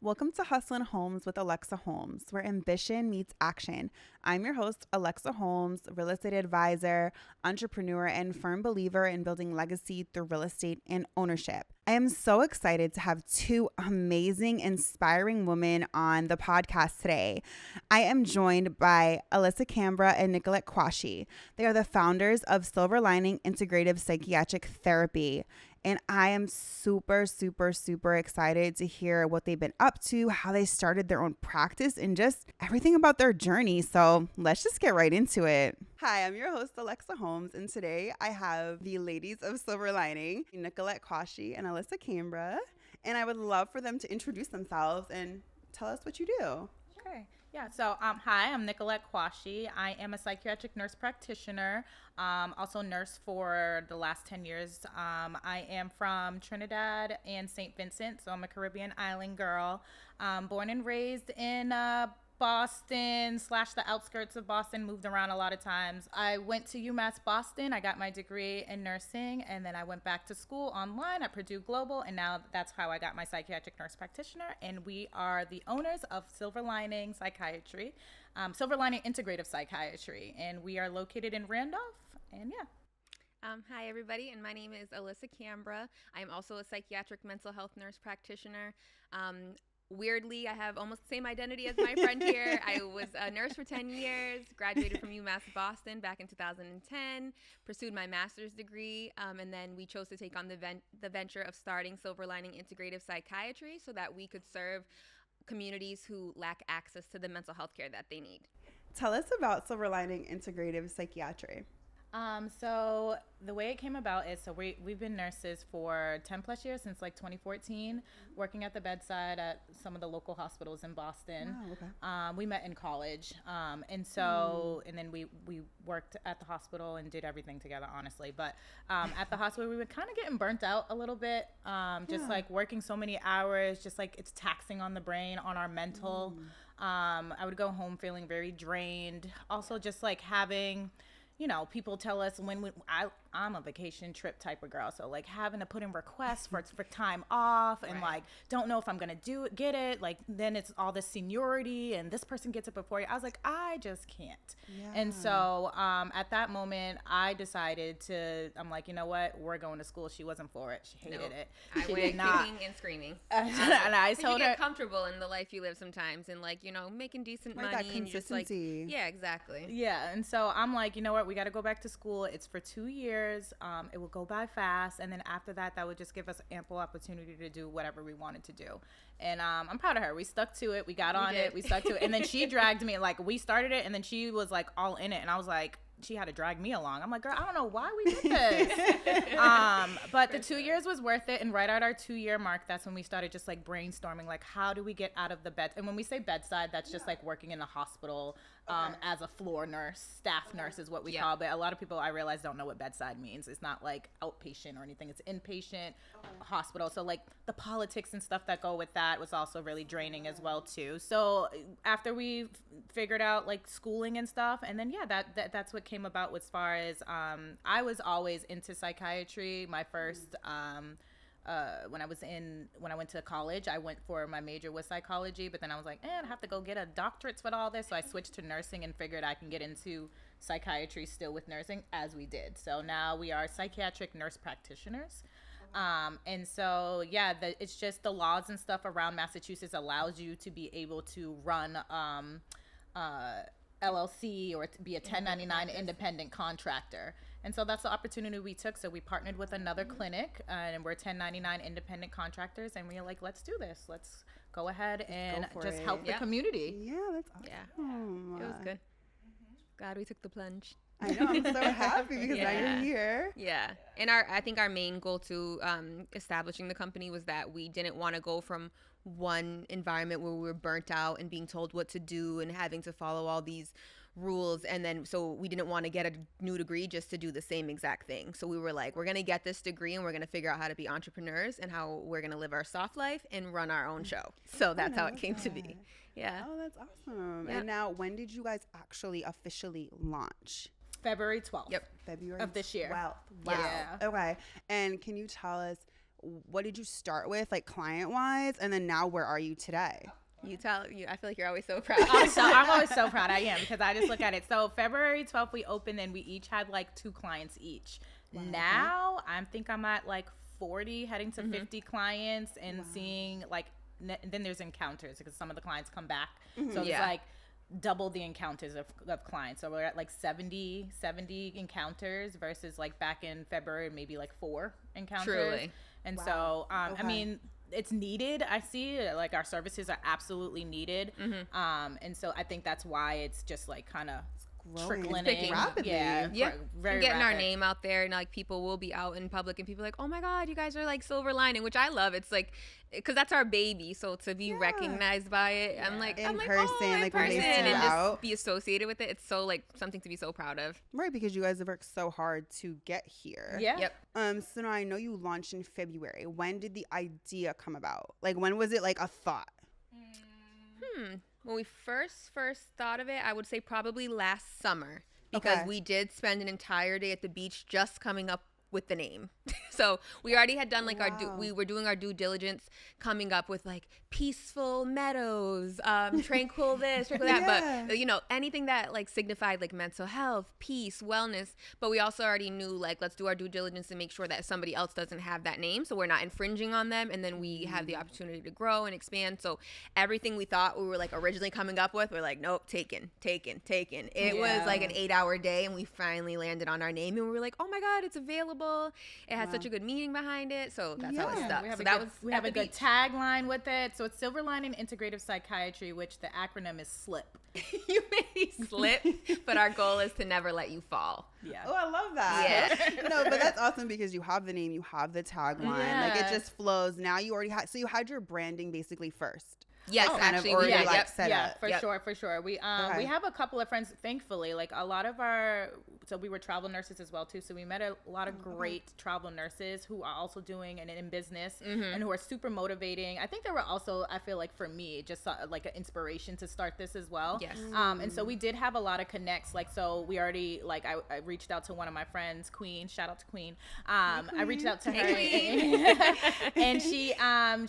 Welcome to Hustlin' Homes with Allysa Holmes, where ambition meets action. I'm your host, Allysa Holmes, real estate advisor, entrepreneur, and firm believer in building legacy through real estate and ownership. I am so excited to have two amazing, inspiring women on the podcast today. I am joined by Allysa Cambra and Nicolette Quashie. They are the founders of Silver Lining Integrative Psychiatric Therapy. And I am super, super, super excited to hear what they've been up to, how they started their own practice, and just everything about their journey. So let's just get right into it. Hi, I'm your host, Allysa Holmes, and today I have the ladies of Silver Lining, Nicolette Quashie and Allysa Cambra. And I would love for them to introduce themselves and tell us what you do. Okay. Yeah. So, hi, I'm Nicolette Quashie. I am a psychiatric nurse practitioner, also nurse for the last 10 years. I am from Trinidad and St. Vincent, so I'm a Caribbean island girl, born and raised in Boston / the outskirts of Boston, moved around a lot of times. I went to UMass Boston. I got my degree in nursing, and then I went back to school online at Purdue Global, and now that's how I got my psychiatric nurse practitioner. And we are the owners of Silver Lining Psychiatry, Silver Lining Integrative Psychiatry, and we are located in Randolph. And yeah. Hi, everybody, and my name is Allysa Cambra. I'm also a psychiatric mental health nurse practitioner. Weirdly, I have almost the same identity as my friend here. I was a nurse for 10 years, graduated from UMass Boston back in 2010, pursued my master's degree, and then we chose to take on the venture of starting Silver Lining Integrative Psychiatry so that we could serve communities who lack access to the mental health care that they need. Tell us about Silver Lining Integrative Psychiatry. So the way it came about is, we've been nurses for 10 plus years, since like 2014, working at the Bedside at some of the local hospitals in Boston. Oh, okay. We met in college. And then we worked at the hospital and did everything together, honestly. But at the hospital, we were kind of getting burnt out a little bit, like working so many hours, just like it's taxing on the brain, on our mental. I would go home feeling very drained. Also just like having, people tell us I'm a vacation trip type of girl. So like having to put in requests for time off and like, don't know if I'm going to get it. Like then it's all this seniority and this person gets it before you. I was like, I just can't. Yeah. And so at that moment I decided I'm like, you know what? We're going to school. She wasn't for it. She hated it. I went kicking and screaming. And I told her, you get comfortable in the life you live sometimes and like, making decent money. That and just like, yeah, exactly. Yeah. And so I'm like, you know what? We got to go back to school. It's for 2 years. It will go by fast, and then after that would just give us ample opportunity to do whatever we wanted to do. And I'm proud of her. We stuck to it. We got on it. We stuck to it. And then she dragged me. Like we started it, and then she was like all in it, and I was like, she had to drag me along. I'm like, girl, I don't know why we did this. But the 2 years was worth it. And right at our 2-year mark, that's when we started just like brainstorming, like, how do we get out of the bed? And when we say bedside, that's just like working in the hospital as a floor nurse, staff nurse is what we call it. But a lot of people, I realize, don't know what bedside means. It's not like outpatient or anything. It's inpatient hospital. So like the politics and stuff that go with that was also really draining as well too. So after we figured out like schooling and stuff, and then that's what came about as far as I was always into psychiatry. My first when I went to college, I went for my major was psychology, but then I was like, I have to go get a doctorate with all this. So I switched to nursing and figured I can get into psychiatry still with nursing, as we did. So now we are psychiatric nurse practitioners. And so, it's just the laws and stuff around Massachusetts allows you to be able to run LLC or to be a 1099 independent contractor. And so that's the opportunity we took. So we partnered with another clinic, and we're 1099 independent contractors. And we were like, let's do this. Let's go ahead and just help the community. Yeah, that's awesome. Yeah, it was good. Glad we took the plunge. I know. I'm so happy because now you're here. Yeah. And I think our main goal to establishing the company was that we didn't want to go from one environment where we were burnt out and being told what to do and having to follow all these rules, and then so we didn't want to get a new degree just to do the same exact thing. So we were like, we're going to get this degree and we're going to figure out how to be entrepreneurs and how we're going to live our soft life and run our own show. So that's how it came to be. Yeah. Oh, that's awesome. Yeah. And now, when did you guys actually officially launch? February 12th. February of this year. Wow. Yeah. Okay. And can you tell us what did you start with, like client wise, and then now where are you today? You tell you. I feel like you're always so proud. I'm always so proud. I am, because I just look at it. So February 12th we opened, and we each had like 2 clients each. Wow. Now I'm at like 40, heading to 50 clients, and seeing like then there's encounters, because some of the clients come back. So it's like double the encounters of clients. So we're at like 70 encounters versus like back in February maybe like 4 encounters. Truly. And so I mean, it's needed. I see like our services are absolutely needed. And so I think that's why it's just like kind of trickling in rapidly. Very getting rapid. Our name out there, and like people will be out in public and people are like, oh my god, you guys are like silver lining, which I love. It's like, because that's our baby, so to be recognized by it, I'm like in when they see you and out. just be associated with it, it's so like something to be so proud of, right? Because you guys have worked so hard to get here. So now I know you launched in February. When did the idea come about? Like, when was it like a thought? When we first thought of it, I would say probably last summer, because we did spend an entire day at the beach just coming up with the name. So we already had done like we were doing our due diligence, coming up with like peaceful meadows, tranquil this, tranquil that, but you know, anything that like signified like mental health, peace, wellness. But we also already knew like, let's do our due diligence and make sure that somebody else doesn't have that name, so we're not infringing on them, and then we have the opportunity to grow and expand. So everything we thought we were like originally coming up with, we're like, nope, taken. It was like an 8-hour day, and we finally landed on our name, and we were like, oh my god, it's available. It has such a good meaning behind it, so that's how it stuck. We have a good tagline with it. So it's Silver Lining Integrative Psychiatry, which the acronym is SLIP. You may slip, but our goal is to never let you fall. Oh, I love that. No, but that's awesome, because you have the name, you have the tagline. Like, it just flows. Now you already had, so you had your branding basically first. Yes, actually, set up. For sure. We have a couple of friends, thankfully, like a lot of so we were travel nurses as well too. So we met a lot of great travel nurses who are also doing and in business, and who are super motivating. I think they were also, I feel like for me, just like an inspiration to start this as well. Yes. And so we did have a lot of connects. Like, so we already, like, I reached out to one of my friends, Queen. Shout out to Queen. I reached out to her, and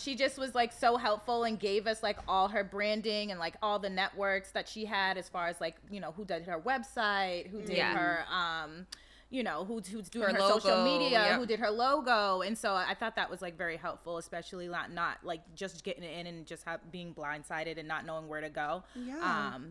she just was like so helpful and gave us like all her branding and like all the networks that she had, as far as like, you know, who did her website, who did her you know, who's doing her logo, social media, who did her logo. And so I thought that was like very helpful, especially not like just getting in and just being blindsided and not knowing where to go.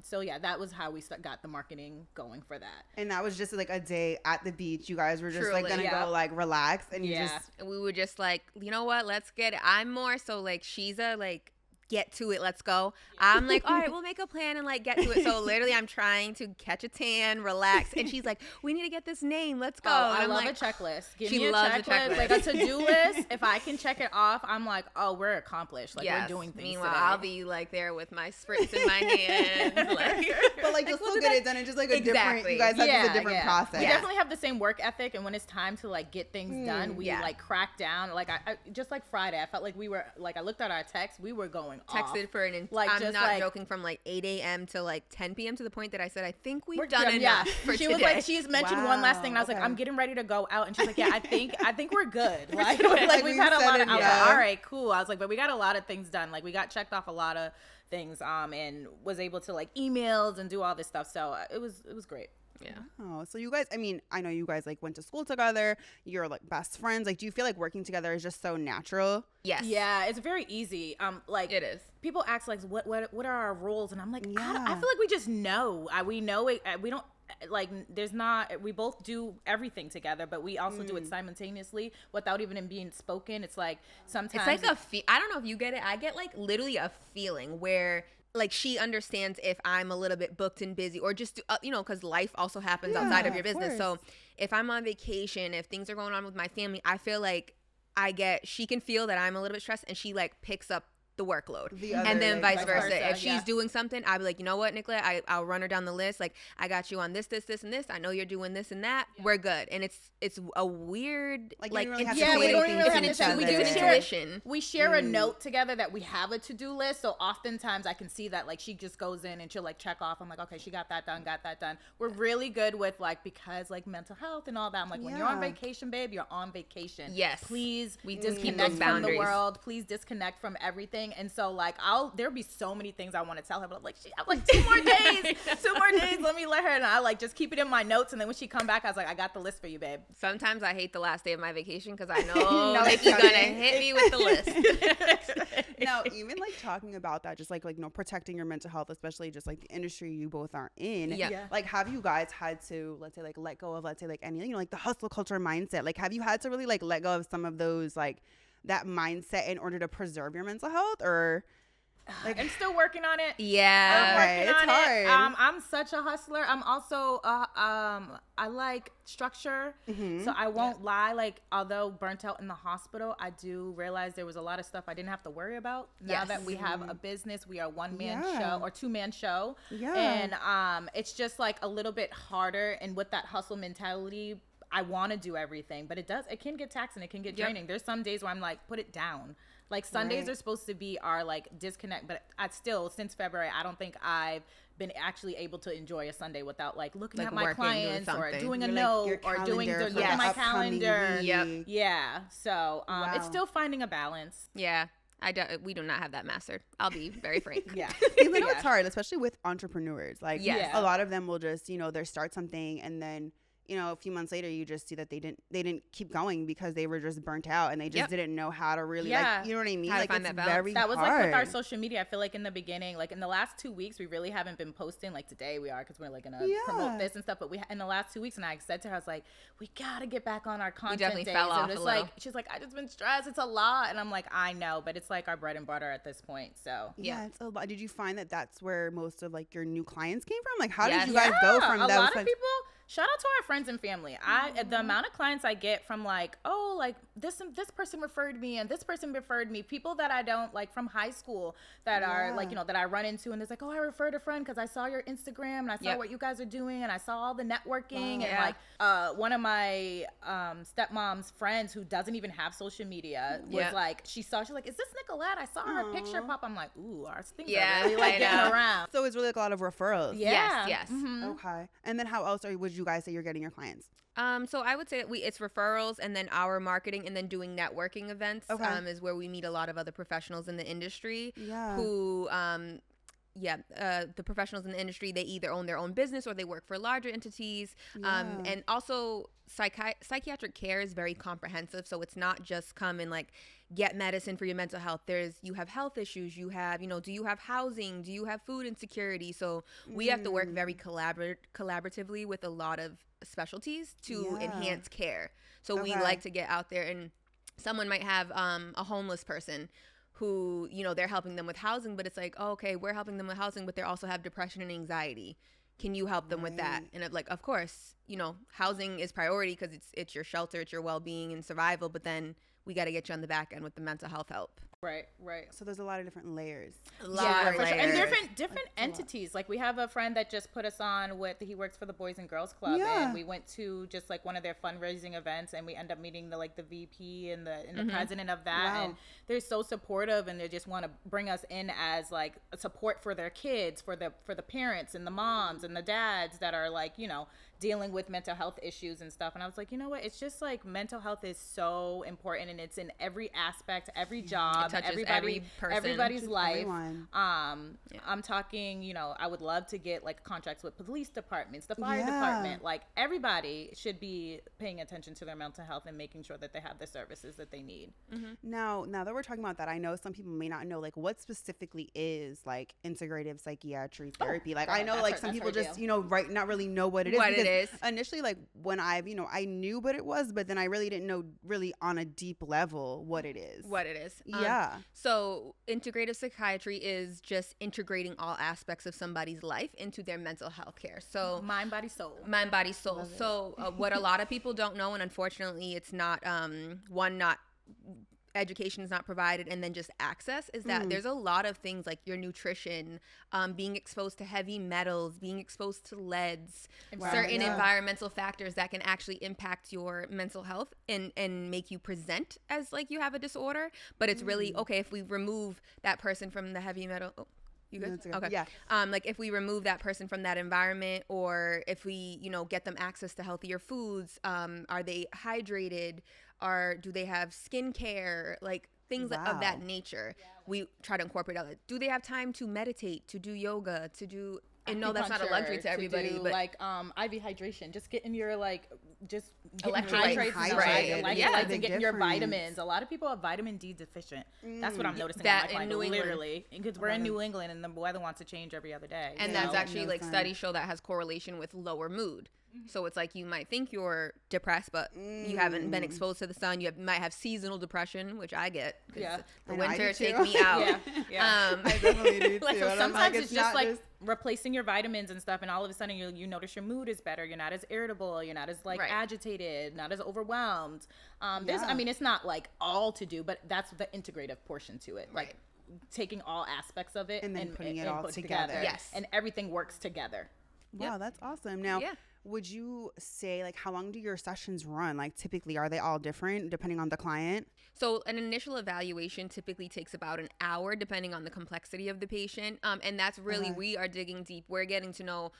So that was how we got the marketing going for that. And that was just like a day at the beach. You guys were just like gonna go like relax, and we were just like, you know what, let's get it. I'm more so like, she's a like, get to it, let's go. I'm like, all right, we'll make a plan and like get to it. So literally I'm trying to catch a tan, relax, and she's like, we need to get this name, let's go. I love a checklist. Give me a checklist, like a to-do list. If I can check it off, I'm like, oh, we're accomplished. Like, we're doing things. Meanwhile, today. I'll be like there with my spritz in my hand, like, but like you'll still get it done. It's just like a different, you guys have a different process. We definitely have the same work ethic, and when it's time to like get things done, we like crack down. Like I just like Friday, I felt like we were like, I looked at our text, we were going texted off. For an like, I'm just not like, joking, from like 8 a.m. to like 10 p.m. to the point that I said, I think we've done enough for she today. was like, she's mentioned one last thing, and I was like, I'm getting ready to go out, and she's like, yeah, I think we're good. Like we've had a lot of, I was like, all right, cool. I was like, but we got a lot of things done. Like, we got checked off a lot of things, and was able to like emails and do all this stuff. So it was great. Yeah. Oh, so you guys, I mean, I know you guys like went to school together. You're like best friends. Like, do you feel like working together is just so natural? Yes. Yeah, it's very easy. Like, it is. People ask like, what are our roles? And I'm like, I feel like we just know. We know it. We don't like. There's not. We both do everything together, but we also do it simultaneously without even it being spoken. It's like sometimes it's like I don't know if you get it. I get like literally a feeling where, like, she understands if I'm a little bit booked and busy, or just, you know, because life also happens outside of your business. So if I'm on vacation, if things are going on with my family, I feel like she can feel that I'm a little bit stressed, and she like picks up the workload. The other, and then like, vice versa. If she's yeah. doing something, I'll be like, you know what, Nicolette, I'll run her down the list. Like, I got you on this, and this. I know you're doing this and that. Yeah. We're good. And it's a weird, like we don't really have to say we do an intuition. We share a note together that we have a to-do list. So oftentimes I can see that, like, she just goes in and she'll like check off. I'm like, okay, she got that done. We're really good with, like, because like mental health and all that. I'm like, when you're on vacation, babe, you're on vacation. Yes. Please we disconnect from the world. Please disconnect from everything. And so, like, there'll be so many things I want to tell her, but I'm like, I have like 2 more days. 2 more days. Let me let her. And I like just keep it in my notes. And then when she come back, I was like, I got the list for you, babe. Sometimes I hate the last day of my vacation because I know Nikki's gonna hit me with the list. Now, even like talking about that, just like protecting your mental health, especially just like the industry you both are in. Yeah. Like, have you guys had to, let's say, like let go of, let's say, like any, like the hustle culture mindset? Like, have you had to really like let go of some of those, like that mindset in order to preserve your mental health, or? Like, I'm still working on it. Yeah. Okay, it's hard. I'm such a hustler. I'm also I like structure. So I won't lie. Like, although burnt out in the hospital, I do realize there was a lot of stuff I didn't have to worry about. Now that we have a business, we are 1-man show or 2-man show. And it's just like a little bit harder. And with that hustle mentality, I want to do everything, but it can get taxing. It can get draining. There's some days where I'm like, put it down. Like, Sundays are supposed to be our like disconnect, but I still, since February, I don't think I've been actually able to enjoy a Sunday without like looking at my clients or doing a note or looking at my calendar. Yeah. So it's still finding a balance. Yeah. We do not have that mastered. I'll be very frank. Even though it's hard, especially with entrepreneurs. Like, a lot of them will just, they start something and then, a few months later, you just see that they didn't keep going because they were just burnt out and they just didn't know how to really, like, you know what I mean? How like, to find it's that very That was hard. like with our social media. I feel like in the beginning, like in the last 2 weeks, we really haven't been posting. Like today we are, because we're like going to promote this and stuff. But in the last 2 weeks, and I said to her, I was like, we got to get back on our content. We definitely days. fell off and it's a like, little. she's like, I just been stressed. It's a lot. And I'm like, I know, but it's like our bread and butter at this point. So yeah, it's a lot. Did you find that that's where most of like your new clients came from? Like, how did you guys go from a those? lot of people. Shout out to our friends and family. The amount of clients I get from like, oh, like this person referred me and this person referred me. People that I don't like from high school that are like, that I run into, and it's like, oh, I referred a friend because I saw your Instagram and I saw what you guys are doing and I saw all the networking and like one of my stepmom's friends who doesn't even have social media was like, she's like, is this Nicolette? I saw her picture pop. I'm like, ooh, our things are really like getting around. So it's really like a lot of referrals. Yes. Okay. And then how else would you guys say you're getting your clients? So I would say that it's referrals and then our marketing and then doing networking events is where we meet a lot of other professionals in the industry who the professionals in the industry, they either own their own business or they work for larger entities. And also psychiatric care is very comprehensive. So it's not just come and like get medicine for your mental health. You have health issues. You have, do you have housing? Do you have food insecurity? So we have to work very collaboratively with a lot of specialties to enhance care. So we like to get out there, and someone might have a homeless person who, they're helping them with housing, but it's like, oh, okay, we're helping them with housing, but they also have depression and anxiety. Can you help them with that? And I'm like, of course, housing is priority because it's your shelter, it's your well-being and survival, but then we got to get you on the back end with the mental health help. Right. So there's a lot of different layers. For sure. And different entities. Like we have a friend that just put us on with, he works for the Boys and Girls Club, and we went to just like one of their fundraising events, and we end up meeting the VP and the president of that, and they're so supportive, and they just want to bring us in as like a support for their kids, for the parents and the moms and the dads that are like, dealing with mental health issues and stuff. And I was like, you know what? It's just like mental health is so important, and it's in every aspect, every job, every person, everybody's life. I'm talking, I would love to get like contracts with police departments, the fire department. Like everybody should be paying attention to their mental health and making sure that they have the services that they need. Now that we're talking about that, I know some people may not know like what specifically is like integrative psychiatric therapy. I know like some people just not really know what it is. Initially, like when I knew what it was, but then I really didn't know really on a deep level what it is. So integrative psychiatry is just integrating all aspects of somebody's life into their mental health care. So mind, body, soul. So what a lot of people don't know, and unfortunately it's not education is not provided, and then just access, is that there's a lot of things like your nutrition, being exposed to heavy metals, being exposed to leads, certain environmental factors that can actually impact your mental health and make you present as like you have a disorder. But it's really, okay, if we remove that person from the heavy metal, you good? Okay. Yeah. Like if we remove that person from that environment, or if we, get them access to healthier foods, are they hydrated? Do they have skincare? Like things of that nature. We try to incorporate all that. Do they have time to meditate, to do yoga, to do? And no, that's not a luxury to everybody. Do, but like IV hydration, just getting your just electrolytes right. And getting your vitamins. A lot of people are vitamin D deficient. That's what I'm noticing in New England. Literally, because we're in New England and the weather wants to change every other day. And that's actually like studies show that has correlation with lower mood. So it's like you might think you're depressed, but you haven't been exposed to the sun. You might have seasonal depression, which I get. The winter take me out. I definitely do too. So sometimes it's just like replacing your vitamins and stuff, and all of a sudden you notice your mood is better. You're not as irritable. You're not as agitated. Not as overwhelmed. It's not like all to do, but that's the integrative portion to it. Like taking all aspects of it and then putting it all together. Yes, and everything works together. Wow, that's awesome. Now, would you say, like, how long do your sessions run? Like, typically, are they all different depending on the client? So an initial evaluation typically takes about an hour, depending on the complexity of the patient. And that's really, we are digging deep. We're getting to know,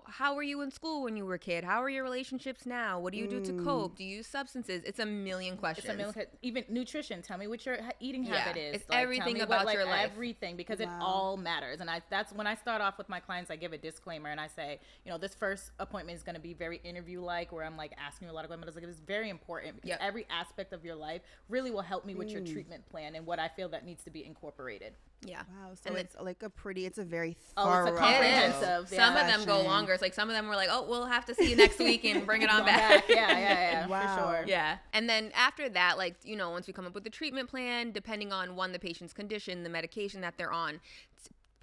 how were you in school when you were a kid? How are your relationships now? What do you do to cope? Do you use substances? It's a million questions. Even nutrition. Tell me what your eating habit is. It's everything about your life. Everything, because it all matters. And that's when I start off with my clients, I give a disclaimer and I say, this first appointment is going to be very interview-like, where I'm like asking you a lot of questions. Like, it's very important because every aspect of your life really will help me with your treatment plan and what I feel that needs to be incorporated. Yeah. Wow. So it's like it's a very thorough. It's a comprehensive. Some of them go longer. It's like some of them were like, oh, we'll have to see you next week and bring it on back. Yeah. Wow. For sure. Yeah. And then after that, like, once we come up with the treatment plan, depending on the patient's condition, the medication that they're on,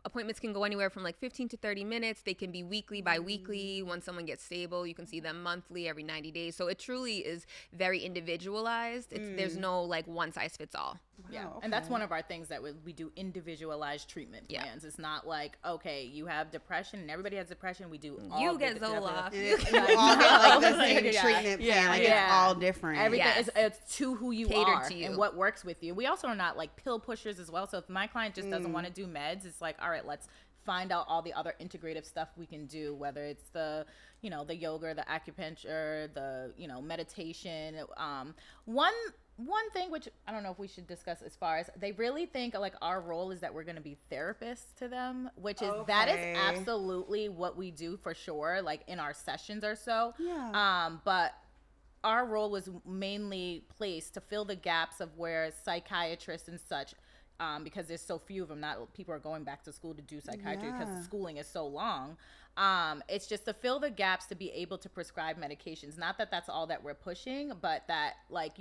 appointments can go anywhere from like 15 to 30 minutes. They can be weekly, bi-weekly. Once someone gets stable, you can see them monthly, every 90 days. So it truly is very individualized. There's no like one size fits all. Yeah. Okay. And that's one of our things that we do individualized treatment plans. It's not like, okay, you have depression and everybody has depression. We do all you get Zoloft. You all get like the same treatment plan. Like it's all different. Everything it's to who you are and what works with you. We also are not like pill pushers as well. So if my client just doesn't want to do meds, it's like, all right, let's find out all the other integrative stuff we can do, whether it's the the yoga, the acupuncture, the meditation. One thing which I don't know if we should discuss, as far as they really think like our role is that we're going to be therapists to them, which is that is absolutely what we do for sure, like in our sessions or so. But our role was mainly placed to fill the gaps of where psychiatrists and such, because there's so few of them. Not people are going back to school to do psychiatry because the schooling is so long. It's just to fill the gaps to be able to prescribe medications. Not that that's all that we're pushing, but that like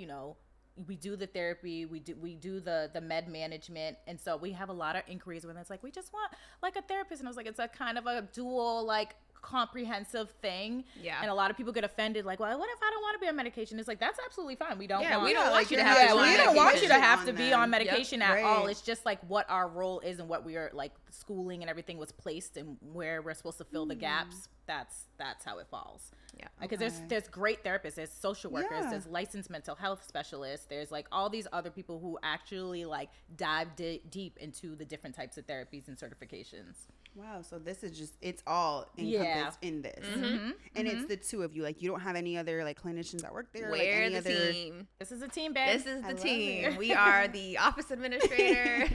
we do the therapy, we do the med management, and so we have a lot of inquiries when it's like we just want like a therapist, and I was like, it's a kind of a dual like comprehensive thing. And a lot of people get offended, like, well, what if I don't want to be on medication? It's like, that's absolutely fine. We don't want you to have to be on medication at all. It's just like what our role is and what we are like, schooling and everything was placed and where we're supposed to fill the gaps. That's how it falls. Because there's great therapists, there's social workers, there's licensed mental health specialists, there's like all these other people who actually like dive deep into the different types of therapies and certifications. Wow, so this is just, it's all encompassed in this. And it's the two of you. Like, you don't have any other, like, clinicians that work there? We're like, the team. This is a team, babe. This is the team. We are the office administrator,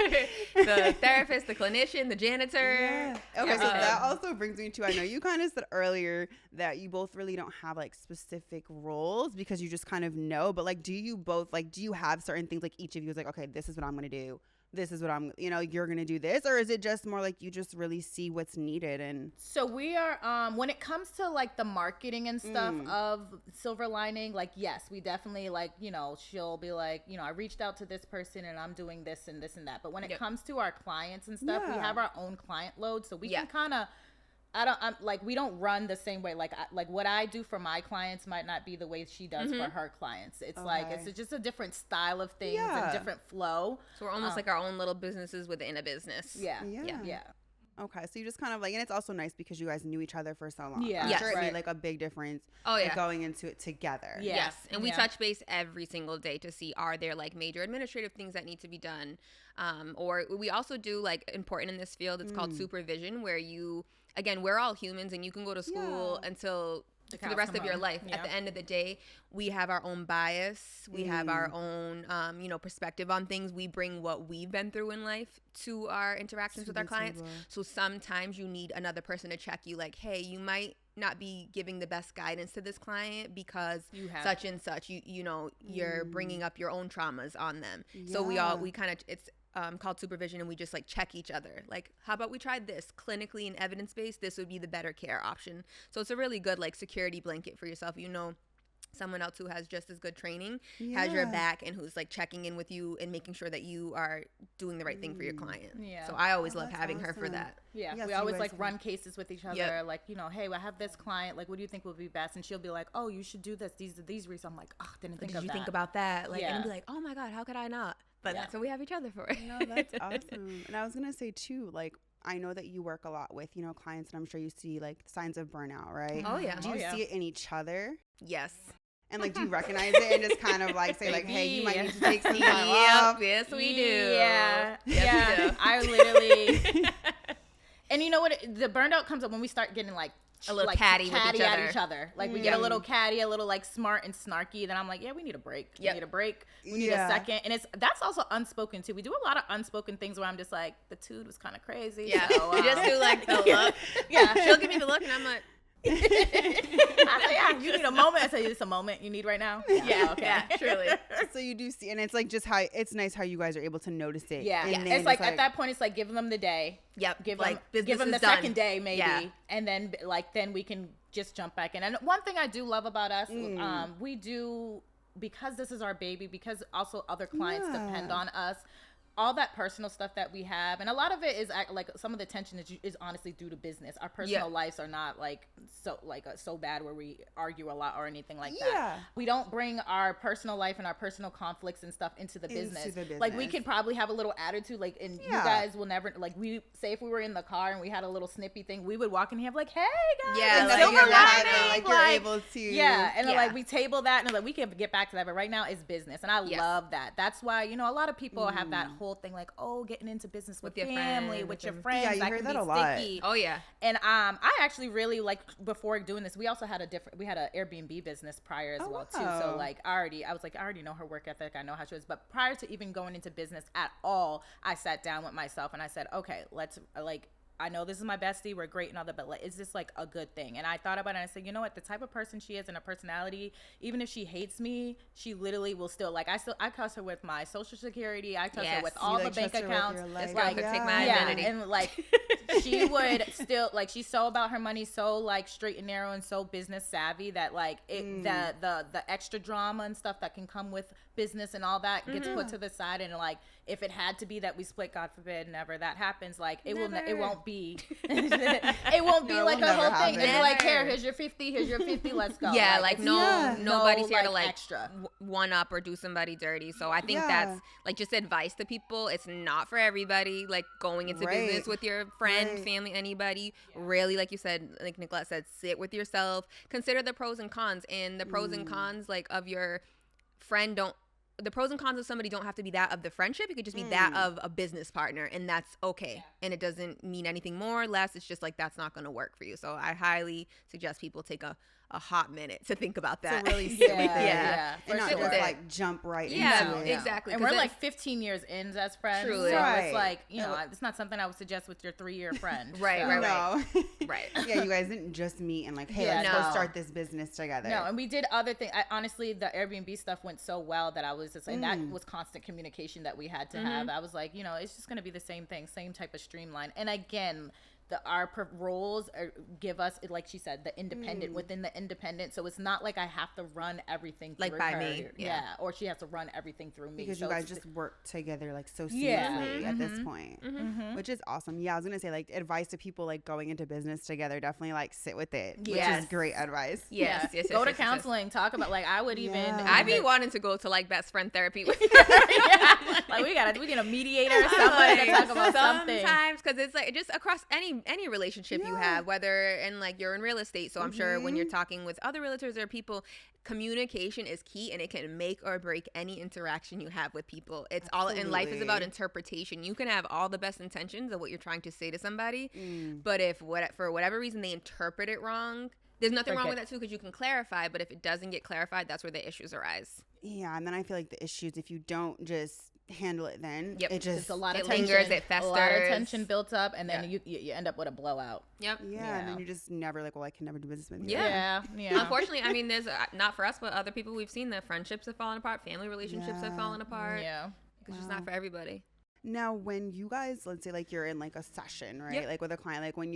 the therapist, the clinician, the janitor. Okay, so that also brings me to, I know you kind of said earlier that you both really don't have, like, specific roles because you just kind of know. But, like, do you both, like, do you have certain things, like, each of you is like, okay, this is what I'm going to do. This is what I'm, you're going to do this? Or is it just more like you just really see what's needed? And so we are, when it comes to like the marketing and stuff of Silver Lining, like, yes, we definitely like, she'll be like, I reached out to this person and I'm doing this and this and that. But when it comes to our clients and stuff, we have our own client load. So we can kind of I'm like, we don't run the same way. Like what I do for my clients might not be the way she does for her clients. It's like, it's just a different style of things and different flow. So we're almost like our own little businesses within a business. Yeah. Okay, so you just kind of like, and it's also nice because you guys knew each other for so long. Yeah. I'm sure it made like a big difference going into it together. Yes. And we touch base every single day to see, are there like major administrative things that need to be done? Or we also do like important in this field, it's called supervision, where you, again, we're all humans and you can go to school until for the rest of your life. At the end of the day, we have our own bias. We have our own, perspective on things. We bring what we've been through in life to our interactions with our clients. So sometimes you need another person to check you like, hey, you might not be giving the best guidance to this client because such and such, you're bringing up your own traumas on them. So we kind of, it's called supervision, and we just like check each other. Like, how about we tried this clinically and evidence-based? This would be the better care option. So it's a really good like security blanket for yourself. Someone else who has just as good training has your back and who's like checking in with you and making sure that you are doing the right thing for your client. So I always love having her for that. We always like run cases with each other. Like, hey, I have this client, like, what do you think would be best? And she'll be like, oh, you should do this, these reasons. I'm like, oh, didn't think of that. Did you think about that? Like, and I'll be like, oh my God, how could I not? But that's what we have each other for. No, that's awesome. And I was gonna say too, like, I know that you work a lot with, clients, and I'm sure you see like signs of burnout, right? Oh yeah. Do you see it in each other? Yes. And like, do you recognize it and just kind of like say like, hey, you might need to take some time off? Yes, we do. Yeah. Yes, we do. I literally. And you know what? The burnout comes up when we start getting like a little like catty with at each other. Like we get a little catty, a little like smart and snarky. Then I'm like, yeah, we need a break. We need a break. We need a second. And that's also unspoken too. We do a lot of unspoken things where I'm just like, the dude was kind of crazy. Yeah. So, you just do like the look. Yeah. She'll give me the look and I'm like, I say, yeah, you need a moment. I say, it's a moment you need right now. Yeah, okay. Yeah, truly. So you do see, and it's like just how it's nice how you guys are able to notice it. Yeah, it's like at that point, it's like give them the day. Yep. Give them the second day maybe, and then then we can just jump back in. And one thing I do love about us, we do, because this is our baby, because also other clients depend on us. All that personal stuff that we have, and a lot of it is like some of the tension is honestly due to business. Our personal lives are not like so bad where we argue a lot or anything like that. We don't bring our personal life and our personal conflicts and stuff into the business. Like we could probably have a little attitude, like, and you guys will never, like, we say if we were in the car and we had a little snippy thing, we would walk in here like, hey guys, like silver lining, like you're able to, like we table that and like we can get back to that, but right now it's business, and I love that. That's why a lot of people have that whole thing like, oh, getting into business with your family, with your friends, yeah, you heard that a lot. Sticky. Oh yeah. And I actually really, like, before doing this, we also had an Airbnb business prior as well too. So like I already know her work ethic, I know how she is, but prior to even going into business at all, I sat down with myself and I said, okay, let's, like, I know this is my bestie, we're great and all that, but like, is this like a good thing? And I thought about it and I said, you know what, the type of person she is and her personality, even if she hates me, she literally will still, like, I cuss her with my social security, I cuss her with all the bank accounts. This girl could take my identity. And like, she would still, like, she's so about her money, so like straight and narrow and so business savvy that like the extra drama and stuff that can come with business and all that gets put to the side. And like, if it had to be that we split, God forbid, never that happens, like it won't be it won't be like a whole thing. It'd be like, here's your 50, let's go. Yeah, like nobody's here to like like extra one up or do somebody dirty. So I think that's like just advice to people. It's not for everybody. Like going into business with your friend, family, anybody. Really, like you said, like Nicolette said, sit with yourself, consider the pros and cons, and the pros and cons like of your friend the pros and cons of somebody don't have to be that of the friendship. It could just be that of a business partner, and that's okay. Yeah. And it doesn't mean anything more or less. It's just like, that's not going to work for you. So I highly suggest people take a hot minute to think about that. To really sit with it. And not just like jump right into it. Exactly. And we're like 15 years in as friends. Truly. So it's like, it's not something I would suggest with your 3-year friend. Right. Yeah, you guys didn't just meet and like, hey, let's go start this business together. No, and we did other things. Honestly, the Airbnb stuff went so well that I was just like, that was constant communication that we had to have. I was like, it's just going to be the same thing, same type of streamline. And again, our roles give us, like she said, the independent within the independent. So it's not like I have to run everything through like by her. me. Yeah. Or she has to run everything through me. Because so you guys just work together like so seamlessly at this point, which is awesome. Yeah, I was gonna say, like, advice to people like going into business together, definitely like sit with it, which is great advice. Yes. Go to counseling. Talk about, like, I would even. I be wanting to go to like best friend therapy with like we need a mediator or somebody to talk about something. Sometimes, because it's like just across any relationship you have, whether in like you're in real estate. So I'm sure when you're talking with other realtors or people, communication is key, and it can make or break any interaction you have with people. It's all in life is about interpretation. You can have all the best intentions of what you're trying to say to somebody, but if for whatever reason they interpret it wrong, there's nothing wrong with that too, because you can clarify. But if it doesn't get clarified, that's where the issues arise. Yeah, and then I feel like the issues, if you don't just handle it, then it just it's a lot of it tension, lingers, it festers, a lot of tension built up, and then you end up with a blowout. And then you're just never like, well, I can never do business with you. Yeah. Unfortunately, I mean, there's not for us, but other people we've seen that friendships have fallen apart, family relationships have fallen apart. It's just not for everybody. Now, when you guys, let's say like you're in like a session, right? Like with a client, like when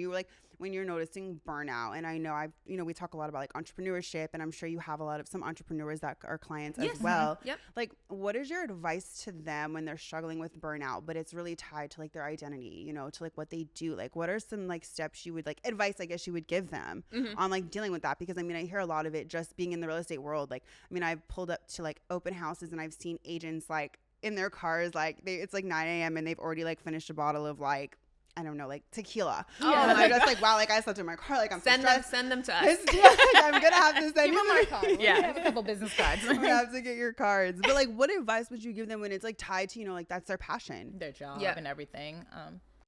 you're noticing burnout, and I know we talk a lot about like entrepreneurship, and I'm sure you have some entrepreneurs that are clients as well. Like, what is your advice to them when they're struggling with burnout, but it's really tied to like their identity, to like what they do? Like, what are some like steps you would like advice, I guess you would give them on like dealing with that? Because I mean, I hear a lot of it just being in the real estate world. Like, I mean, I've pulled up to like open houses and I've seen agents like in their cars, like it's like 9 a.m. and they've already like finished a bottle of like, I don't know, like tequila. And I'm just like, wow, like I slept in my car, like I'm send them to us. Like, I'm gonna have to send you my card. We have a couple business cards. I'm gonna have to get your cards. But like, what advice would you give them when it's like tied to like that's their passion, their job, and everything?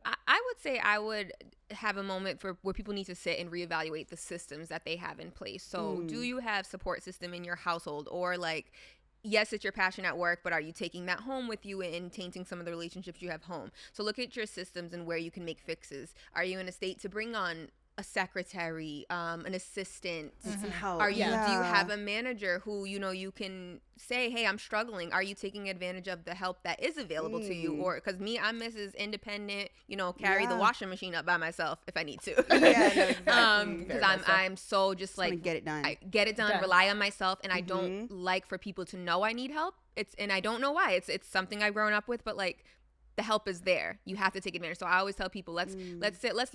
I would say I would have a moment where people need to sit and reevaluate the systems that they have in place. So do you have support system in your household, or like, yes, it's your passion at work, but are you taking that home with you and tainting some of the relationships you have home? So look at your systems and where you can make fixes. Are you in a state to bring on a secretary, an assistant? Some help. Do you have a manager who, you can say, hey, I'm struggling. Are you taking advantage of the help that is available to you? Or because I'm Mrs. Independent, carry the washing machine up by myself if I need to. Because I'm so just like, get it done. Get it done, rely on myself. And I don't like for people to know I need help. And I don't know why. It's something I've grown up with, but like, the help is there. You have to take advantage. So I always tell people, let's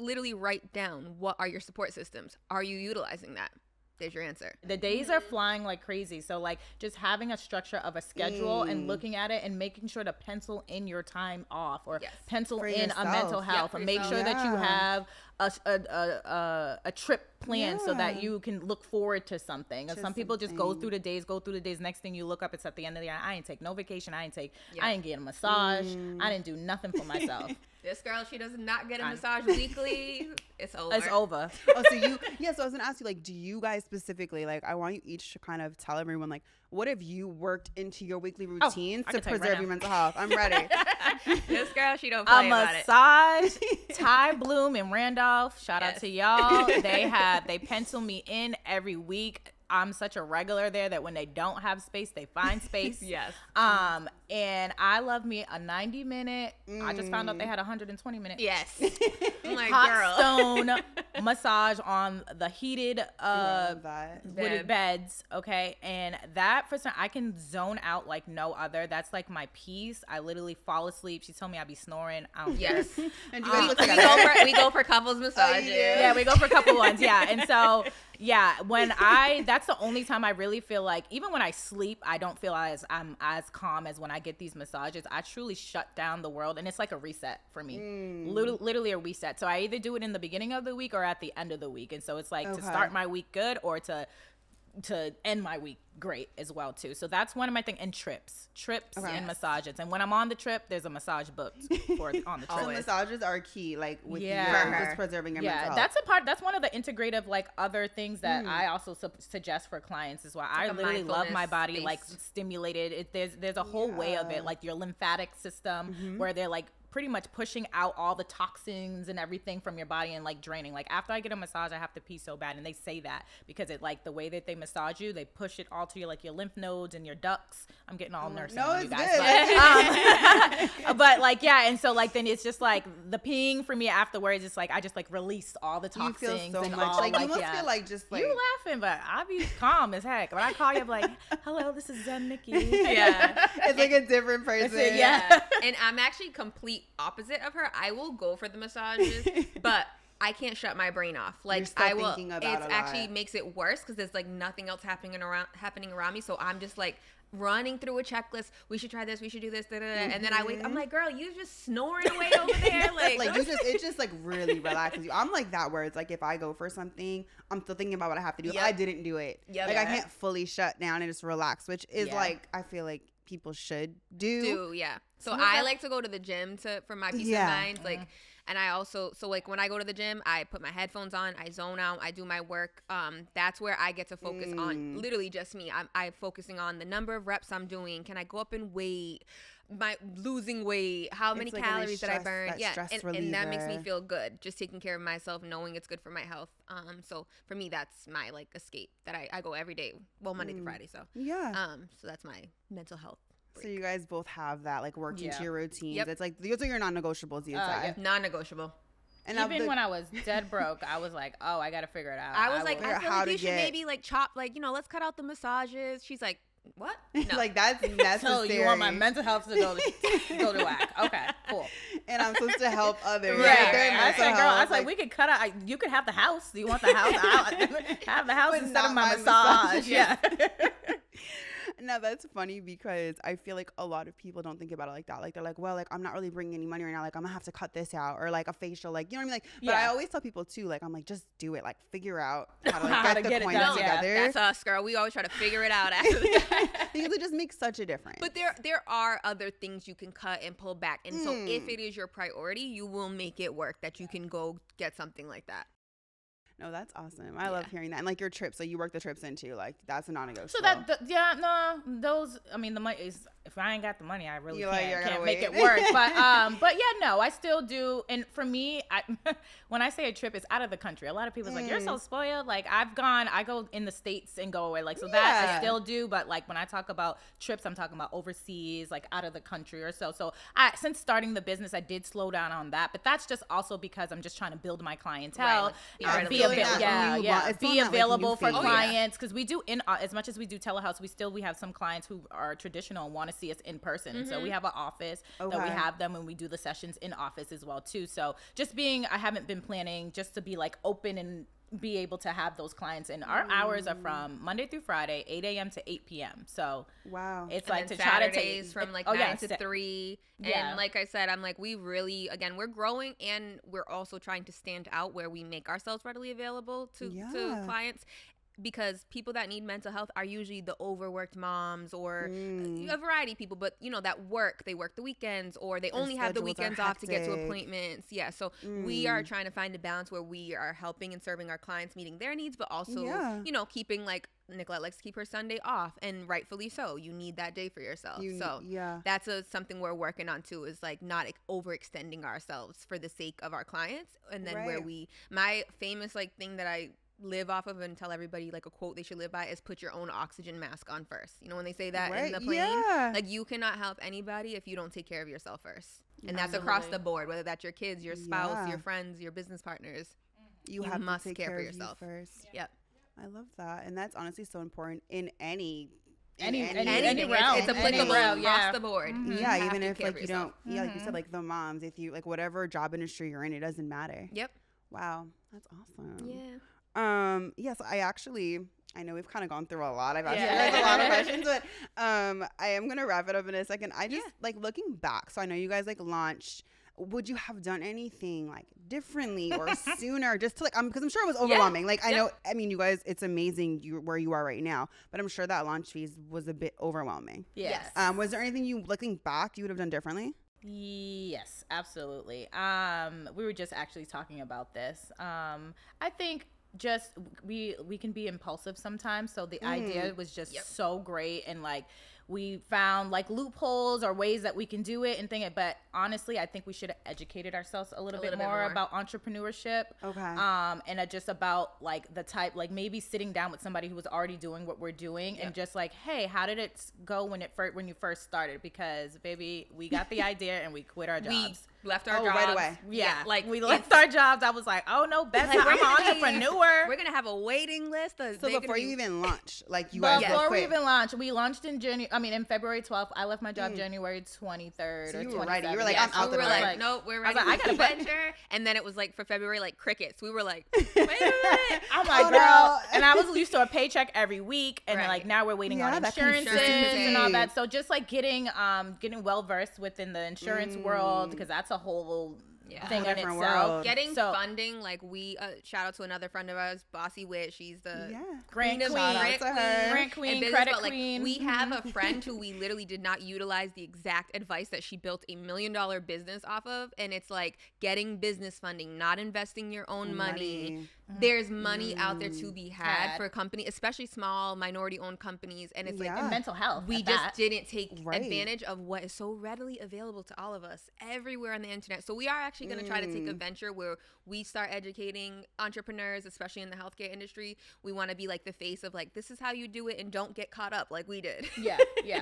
literally write down, what are your support systems? Are you utilizing that? There's your answer. The days are flying like crazy. So like just having a structure of a schedule and looking at it and making sure to pencil in your time off, or pencil in a mental health, or make sure that you have a trip plan so that you can look forward to something. Some people just go through the days. Next thing you look up, it's at the end of the year. I ain't take no vacation. I ain't get a massage. I didn't do nothing for myself. This girl, she does not get a massage weekly. It's over. It's over. So I was gonna ask you, like, do you guys specifically, like, I want you each to kind of tell everyone, like, what have you worked into your weekly routines to preserve your mental health? I'm ready. This girl, she don't play about it. A massage, Ty Bloom and Randolph. Shout out to y'all. They pencil me in every week. I'm such a regular there that when they don't have space, they find space. And I love me a 90-minute. I just found out they had 120-minute. Yes. I'm like, hot girl. stone massage on the heated wooded beds. Okay. And that, for some, I can zone out like no other. That's like my peace. I literally fall asleep. She told me I'd be snoring. I don't care. And you guys look together. We go for couples massages. Yeah, we go for couple ones. Yeah. And so, yeah, that's the only time I really feel like, even when I sleep, I don't feel I'm as calm as when I get these massages. I truly shut down the world, and it's like a reset for me. Literally a reset. So I either do it in the beginning of the week or at the end of the week. And so it's like to start my week good, or to end my week great as well too. So that's one of my things. And trips and massages. And when I'm on the trip, there's a massage booked on the trip. So massages are key, like with just preserving your mental health. That's one of the integrative like other things that I also suggest for clients as well. I literally love my body like stimulated. There's a whole way of it, like your lymphatic system where they're like pretty much pushing out all the toxins and everything from your body and like draining. Like after I get a massage, I have to pee so bad, and they say that because it like the way that they massage you, they push it all to your like your lymph nodes and your ducts. I'm getting all nursing on you guys, but like and so like then it's just like the peeing for me afterwards. It's like I just like release all the toxins. You feel so and much all, like you must feel like just like you laughing, but I'll be calm as heck. When I call you, I'm like, hello, this is Zen Nikki. It's like a different person. And I'm actually complete opposite of her. I will go for the massages, but I can't shut my brain off. Like I will. It actually makes it worse because there's like nothing else happening around me. So I'm just like running through a checklist. We should try this. We should do this. And then I wake. I'm like, girl, you just snoring away over there. Like it just like really relaxes you. I'm like that where it's like if I go for something, I'm still thinking about what I have to do. If I didn't do it, like I can't fully shut down and just relax, which is like I feel like people should do. So I like to go to the gym for my peace of mind. Like, and I also, so like when I go to the gym, I put my headphones on, I zone out, I do my work. That's where I get to focus on literally just me. I'm focusing on the number of reps I'm doing. Can I go up in weight? My losing weight, how many calories did I burn? And that makes me feel good. Just taking care of myself, knowing it's good for my health. So for me, that's my like escape that I go every day. Well, Monday through Friday. So so that's my mental health. So you guys both have that like worked into your routines. It's like those are your non-negotiables. Non-negotiable. And even when I was dead broke, I was like, oh, I got to figure it out. I was like, I feel like we should maybe like chop, like, let's cut out the massages. She's like, what? No. Like that's necessary. So you want my mental health to go to whack? Okay, cool. And I'm supposed to help others. Right. I said, girl, I was like, we could cut out. You could have the house. Do you want the house? Have the house instead of my massage. Yeah. Now that's funny because I feel like a lot of people don't think about it like that. Like they're like, well, like I'm not really bringing any money right now. Like I'm gonna have to cut this out, or like a facial, like you know what I mean. Like, but I always tell people too, like I'm like just do it, like figure out how to like get the coins together. That's us, girl. We always try to figure it out after the fact. Because it just makes such a difference. But there are other things you can cut and pull back, and so if it is your priority, you will make it work. That you can go get something like that. No, that's awesome. I love hearing that. And like your trips, so you work the trips into, like that's a non-negotiable. So those. I mean, the money is. If I ain't got the money, I really can't make it work. But I still do. And for me, when I say a trip, it's out of the country. A lot of people's like, you're so spoiled. Like I go in the States and go away. Like, so that I still do. But like when I talk about trips, I'm talking about overseas, like out of the country or so. So since starting the business, I did slow down on that. But that's just also because I'm just trying to build my clientele. Right. Be available for clients. Because we do, as much as we do telehouse, we have some clients who are traditional and want to see us in person. And so we have an office that we have them, and we do the sessions in office as well too. So just I haven't been planning just to be like open and be able to have those clients. And our hours are from Monday through Friday, 8 a.m. to 8 p.m. So it's like to try to take from like 9 to 3. And like I said, I'm like, we really, again, we're growing, and we're also trying to stand out where we make ourselves readily available to clients. Because people that need mental health are usually the overworked moms or a variety of people, but they work the weekends, or they only have the weekends off to get to appointments. Yeah. So we are trying to find a balance where we are helping and serving our clients, meeting their needs, but also, keeping, like Nicolette likes to keep her Sunday off, and rightfully so. You need that day for yourself. That's something we're working on too, is like not overextending ourselves for the sake of our clients. And then my famous like thing that I live off of and tell everybody, like a quote they should live by, is put your own oxygen mask on first. When they say that in the plane, like you cannot help anybody if you don't take care of yourself first. And that's across the board, whether that's your kids, your spouse, your friends, your business partners. You must take care of yourself first. Yep. I love that. And that's honestly so important in any realm. It's applicable across the board. Yeah, even if like you don't, like you said, like the moms, if you like whatever job industry you're in, it doesn't matter. Yep. Wow, that's awesome. Yeah. Yes, I know we've kind of gone through a lot. I've asked you guys a lot of questions, but I am gonna wrap it up in a second. I just like looking back. So I know you guys like launched. Would you have done anything like differently or sooner, just to like because I'm sure it was overwhelming. Like I mean, you guys, it's amazing where you are right now, but I'm sure that launch phase was a bit overwhelming. Yes. Was there anything you looking back you would have done differently? Yes, absolutely. We were just actually talking about this. I think just we can be impulsive sometimes, so the idea was just so great, and like we found like loopholes or ways that we can do it and think it. But honestly, I think we should have educated ourselves a little bit more about entrepreneurship. Okay. And just about like the type, like maybe sitting down with somebody who was already doing what we're doing and just like, hey, how did it go when you first started? Because baby, we got the idea and we quit our jobs. We left our jobs right away. Yeah, like we left our jobs. I was like, oh no, Bedside, I'm an entrepreneur. We're gonna have a waiting list. So before you even launch, like you guys before we quit. even launched, we launched in February 12th. I left my job January 23rd So or you 27th. were ready. You were like, I'm out the door. Like, nope, we're ready. I gotta venture. And then it was like for February, like crickets. We were like, wait a minute. I'm like, girl. And I was used to a paycheck every week, and like now we're waiting on insurances and all that. So just like getting well versed within the insurance world, because that's a whole thing in itself. World. Getting funding, like we shout out to another friend of ours, Bossy Wit. She's the Grant Queen, business, credit but, like, queen. We have a friend who we literally did not utilize the exact advice that she built $1 million business off of, and it's like getting business funding, not investing your own money. There's money out there to be had for a company, especially small minority-owned companies, and it's like in mental health. We just didn't take advantage of what is so readily available to all of us everywhere on the internet. So we are actually going to try to take a venture where we start educating entrepreneurs, especially in the healthcare industry. We want to be like the face of like, this is how you do it, and don't get caught up like we did. Yeah.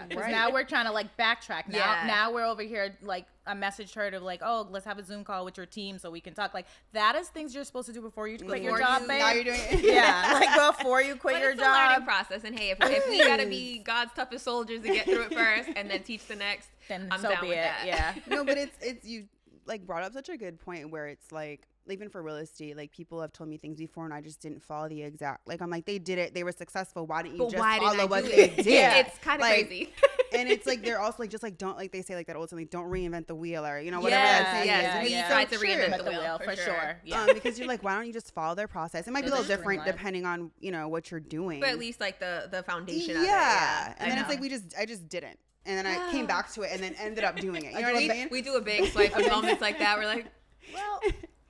Because now we're trying to like backtrack. Now we're over here like, I messaged her to like, oh, let's have a Zoom call with your team so we can talk. Like, that is things you're supposed to do before you quit your job, babe. Now you're doing it. Like before you quit your it's job. It's a learning process. And hey, if we got to be God's toughest soldiers and get through it first and then teach the next, then I'm so down be with it. that. Yeah. No, but it's you like brought up such a good point where it's like, even for real estate, like people have told me things before and I just didn't follow the exact, like I'm like, they did it, they were successful, why didn't you just follow what they did? It's kind of crazy. And it's like they're also like, just like, don't, like they say like that old saying, like, don't reinvent the wheel, or you know, whatever that saying is. We tried to reinvent the wheel for sure. Because you're like, why don't you just follow their process? It might be a little different depending on, you know, what you're doing, but at least like the foundation of it. And then it's like I just didn't, and then I came back to it and then ended up doing it. You know what I mean? We do a big swipe of moments like that. We're like, well,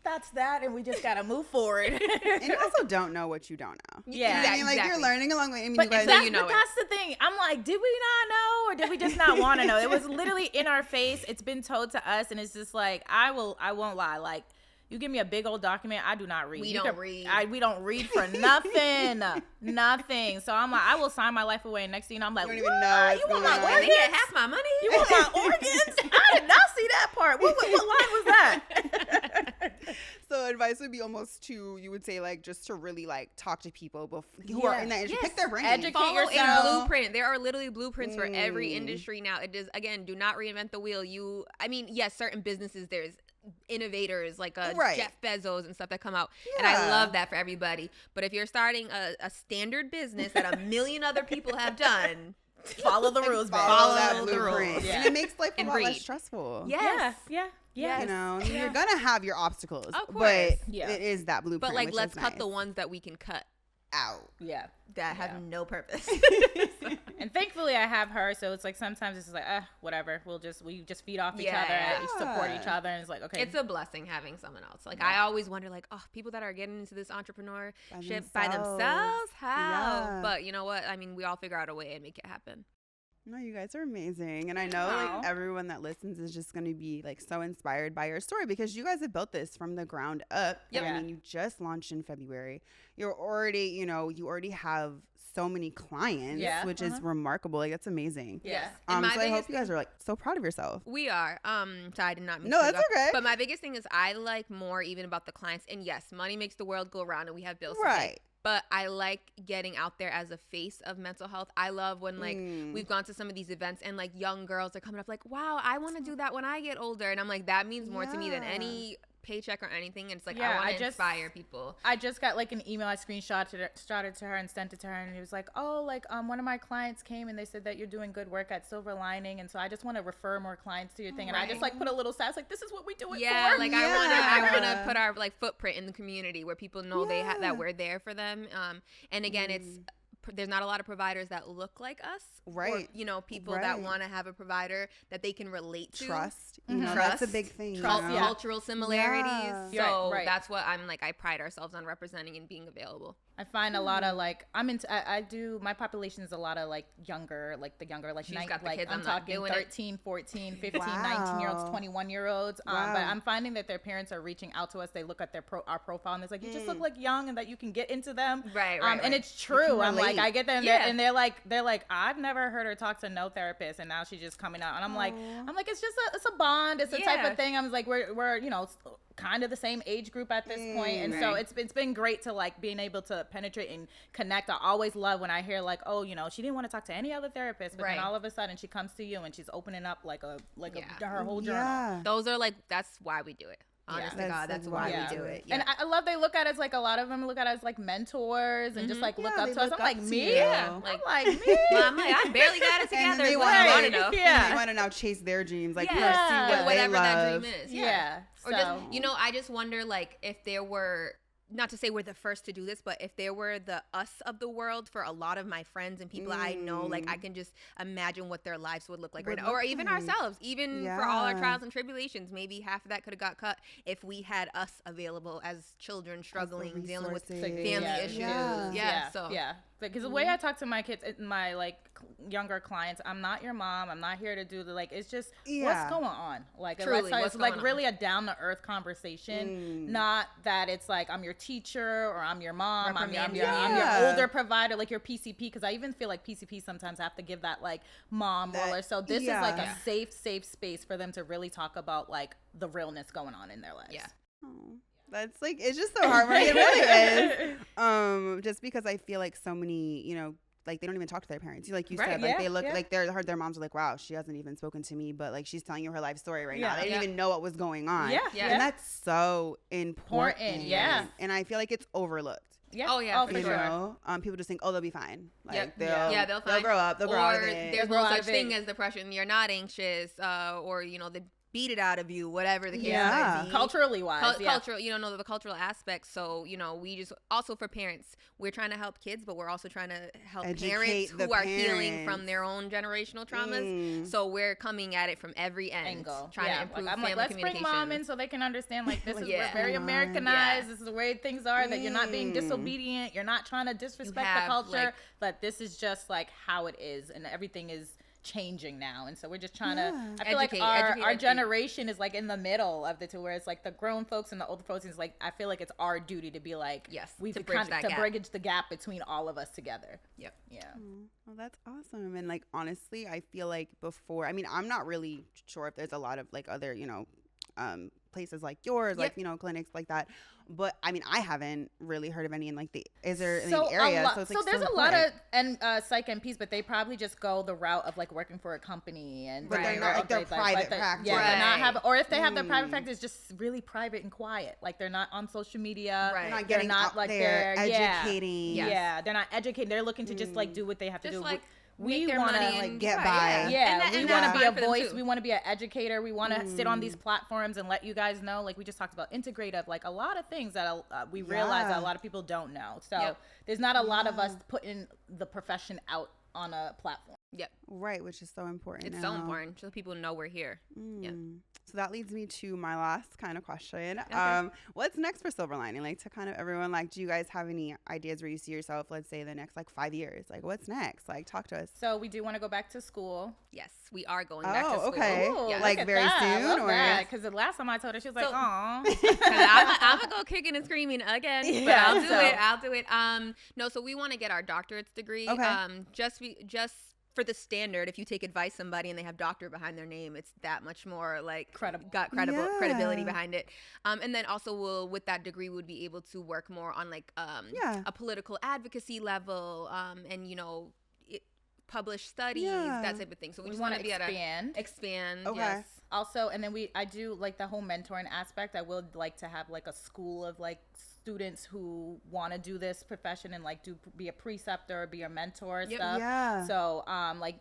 that's that, and we just gotta move forward. And you also don't know what you don't know. Yeah, you know what I mean, like you're learning along the way. I mean, but you guys, that's the thing. I'm like, did we not know, or did we just not want to know? It was literally in our face. It's been told to us, and it's just like, I won't lie. Like, you give me a big old document, I do not read. We don't read. We don't read for nothing, nothing. So I'm like, I will sign my life away. And next thing you know, I'm like, you don't even know. You want my organs? organs? They get half my money. You want my organs? I did not see that part. What line was that? So advice would be almost to, you would say, like, just to really like talk to people who are in that industry. Pick their brain. Educate yourself. A blueprint. There are literally blueprints for every industry now. It is, again, do not reinvent the wheel. Yes, certain businesses, there's innovators like Jeff Bezos and stuff that come out, and I love that for everybody. But if you're starting a standard business that 1 million other people have done, follow the rules, man. Follow that blueprint. And it makes life a lot less stressful. Yeah. You know, you're gonna have your obstacles, of course, but it is that blueprint. But like, let's cut the ones that we can cut out. Yeah. That have no purpose. And thankfully I have her, so it's like sometimes it's like, whatever. We just feed off each other, and support each other, and it's like, okay. It's a blessing having someone else. Like I always wonder, like, people that are getting into this entrepreneurship by themselves, how? Yeah. But you know what? I mean, we all figure out a way and make it happen. No, you guys are amazing. And I know like everyone that listens is just going to be like so inspired by your story, because you guys have built this from the ground up. Yep. I mean, you just launched in February. You're already, you already have so many clients, which is remarkable. Like, that's amazing. Yeah. So I hope you guys are like so proud of yourself. We are. So I did not mean No, that's okay. But my biggest thing is I like more even about the clients. And yes, money makes the world go round, and we have bills to pay. But I like getting out there as a face of mental health. I love when like we've gone to some of these events and like young girls are coming up like, wow, I want to do that when I get older. And I'm like, that means more to me than any paycheck or anything. And it's like, I want to inspire people. I just got like an email I screenshotted to her and sent it to her, and it was like, oh, like one of my clients came and they said that you're doing good work at Silver Lining, and so I just want to refer more clients to your thing. And I just like put a little stats like, this is what we do it for. Like I want to put our like footprint in the community where people know that we're there for them. And again, it's there's not a lot of providers that look like us, right? Or, you know, people that want to have a provider that they can relate to, trust. You know, that's a big thing. Cultural similarities. So right. that's what I'm like. I pride ourselves on representing and being available. I find a lot of like I do my population is a lot of like younger like I'm talking 13, 14, 15, 19-year-olds, 21-year-olds. But I'm finding that their parents are reaching out to us. They look at our profile and it's like, you just look like young and that you can get into them. Right. And it's true. I'm like, I get them and they're like, I've never heard her talk to no therapist and now she's just coming out. And I'm like, it's just it's a bond. It's a type of thing. I'm like, we're you know, kind of the same age group at this point. And so it's been great to like being able to penetrate and connect. I always love when I hear like, oh, you know, she didn't want to talk to any other therapist, but then all of a sudden she comes to you and she's opening up like her whole journal. Those are like, that's why we do it. Honest to God, that's why we do it. And I love they look at us like a lot of them look at us like mentors and just like look up to us. I'm like, me? Yeah. I'm like, me? Well, I'm like, I barely got it together. They want to know. They want to now chase their dreams, like pursue whatever that dream is. Yeah. Or just, you know, I just wonder like if there were, not to say we're the first to do this, but if there were the us of the world for a lot of my friends and people I know, like I can just imagine what their lives would look like right now. Or even ourselves, even for all our trials and tribulations, maybe half of that could have got cut if we had us available as children struggling, dealing with family issues. Because the way I talk to my kids, my like younger clients, I'm not your mom. I'm not here to do the like. It's just what's going on. Like truly, it's like really a down to earth conversation. Not that it's like I'm your teacher or I'm your mom. I'm your older provider, like your PCP. Because I even feel like PCP sometimes have to give that like mom roller. So this is like a safe space for them to really talk about like the realness going on in their lives. Yeah. That's like, it's just so heartbreaking. It really is. Just because I feel like so many, you know, like they don't even talk to their parents. Like you said, like they look like their moms are like, wow, she hasn't even spoken to me, but like she's telling you her life story right now. They didn't even know what was going on. And that's so important. And I feel like it's overlooked. Yeah. Oh yeah. For sure. People just think, oh, they'll be fine. Like they'll grow up. They'll grow out of it. There's no such thing as depression. You're not anxious, or you know, the beat it out of you, whatever the case might be. Culturally wise, cultural, you know the cultural aspects. So you know, we just also for parents, we're trying to help kids, but we're also trying to help parents who are healing from their own generational traumas. So we're coming at it from every angle, trying to improve family let's communication. Bring mom in so they can understand like this is we're very Americanized. This is the way things are. That you're not being disobedient. You're not trying to disrespect the culture. But this is just like how it is, and everything is changing now. And so we're just trying to I feel like our generation is like in the middle of the two, where it's like the grown folks and the older folks, is like I feel like it's our duty to be like, we've to bridge the gap between all of us together. Well, that's awesome. And like honestly, I feel like before, I mean, I'm not really sure if there's a lot of like other, you know, places like yours, like, you know, clinics like that. But I mean, I haven't really heard of any in like the area. So there's a lot of psych NPs, but they probably just go the route of like working for a company, and but they're not like their private practice. They're not have, or if they have their private practice, just really private and quiet. Like they're not on social media. They're not getting out like there, educating. They're not educating. They're looking to just like do what they have to do. Like, we want to like get by. We want to be a voice. We want to be an educator. We want to sit on these platforms and let you guys know. Like we just talked about integrative, like a lot of things that we realize that a lot of people don't know. So there's not a lot of us putting the profession out on a platform. Right, which is so important. It's so important so people know we're here. So that leads me to my last kind of question. What's next for Silver Lining? Like to kind of everyone, like, do you guys have any ideas where you see yourself, let's say the next like 5 years? Like what's next? Like talk to us. So we do want to go back to school. Yes, we are going back to school. Okay. Like very soon, or because the last time I told her, she was like, "Aw." I'm gonna go kicking and screaming again, but I'll do it. No, so we want to get our doctorate's degree. Just for the standard, if you take advice somebody and they have doctor behind their name, it's that much more like credibility behind it. And then also with that degree would be able to work more on like a political advocacy level, and you know, publish studies, that type of thing. So we just want to be expand. Yes. Also, and then I do like the whole mentoring aspect. I would like to have like a school of like students who want to do this profession and like be a preceptor, be a mentor and Yep. stuff. Yeah. So like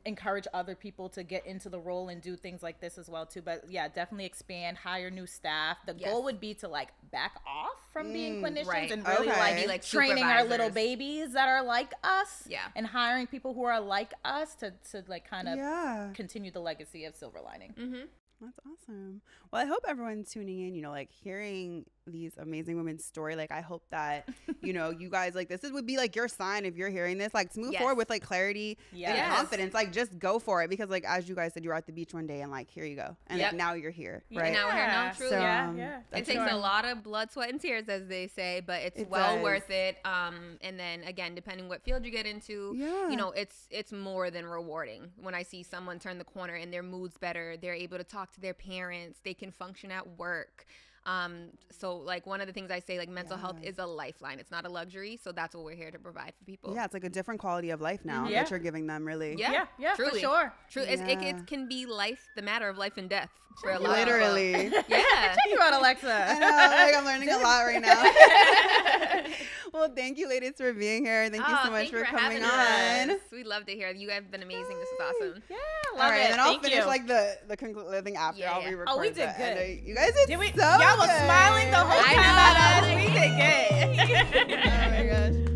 encourage other people to get into the role and do things like this as well too. But yeah, definitely expand, hire new staff. The Yes. goal would be to like back off from being clinicians right. and really Okay. Be like training our little supervisors. babies that are like us. Yeah. And hiring people who are like us to like kind of Yeah. continue the legacy of Silver Lining. Mm-hmm. That's awesome. Well, I hope everyone tuning in, like hearing these amazing women's story. Like, I hope that, you guys, like, this would be like your sign if you're hearing this, like, to move Yes. forward with like clarity Yes. and confidence. Like, just go for it. Because like, as you guys said, you were at the beach one day and like, here you go. And Yep. like, now you're here. Yeah, Right. now we're here. No, truly. Yeah. It That's takes right. a lot of blood, sweat, and tears, as they say, but it's It well does. worth it. And then again, depending what field you get into, Yeah. it's more than rewarding. When I see someone turn the corner and their mood's better, they're able to talk to their parents, they can function at work. So like one of the things I say, like mental health is a lifeline. It's not a luxury. So that's what we're here to provide for people. Yeah. It's like a different quality of life now Yeah. that you're giving them, really. Yeah, For truly. sure. True. Yeah. It can be the matter of life and death for a lot of Literally. people. Yeah. Check you out, Alexa. I know, like I'm learning a lot right now. Well, thank you, ladies, for being here. Thank you so much thank you for coming having on. us. We'd love to hear. You guys have been amazing. This is awesome. Yeah, All love right, it. and then I'll Thank finish you. like the conclusive thing after. Yeah, I'll yeah. re-record. Oh, we did the good. end. You guys did so Y'all was good. smiling the whole I time know. at us. We did good. Oh my gosh.